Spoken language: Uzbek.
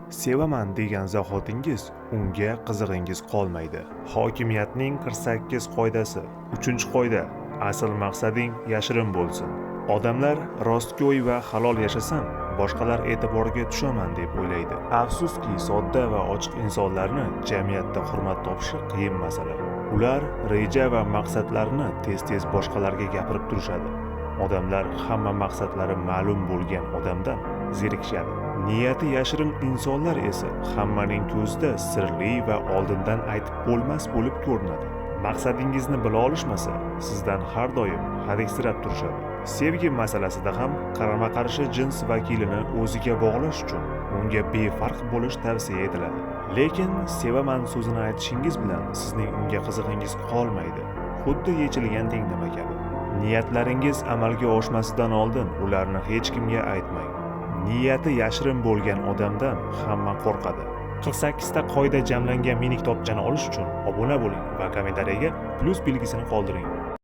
Sevaman degan zahotingiz unga qizig'ingiz qolmaydi. Hokimiyatning 48 qoidasi. 3-qoida. Asl maqsading yashirin bo'lsin. Odamlar rostgo'y va halol yashasam, boshqalar e'tiboriga tushaman deb o'ylaydi. Afsuski, sodda va ochiq insonlarni jamiyatda hurmat topishi qiyin masala. Ular reja va maqsadlarini tez-tez boshqalarga gapirib turishadi. Odamlar hamma maqsadlari ma'lum bo'lgan odamdan zerikishadi. Niyati yashirin insonlar esa hammaning ko'zida sirli va oldindan aytib bo'lmas bo'lib ko'rinadi. Maqsadingizni bila olishmasa, sizdan har doim hadiksirab turishadi. Sevgi masalasida ham qarama-qarshi jins vakilini o'ziga bog'lash uchun unga befarq bo'lish tavsiya etiladi. Lekin sevaman so'zini aytishingiz bilan sizning unga qizig'ingiz qolmaydi. Xuddi yechilgan tengnama kabi. Niyatlaringiz amalga oshmasidan oldin ularni hech kimga aytmang. Niyati yashirin bo'lgan odamdan hamma qo'rqadi. 48 ta qoida jamlangan mini kitobchani olish uchun obuna bo'ling va kommentariyaga plus belgisini qoldiring.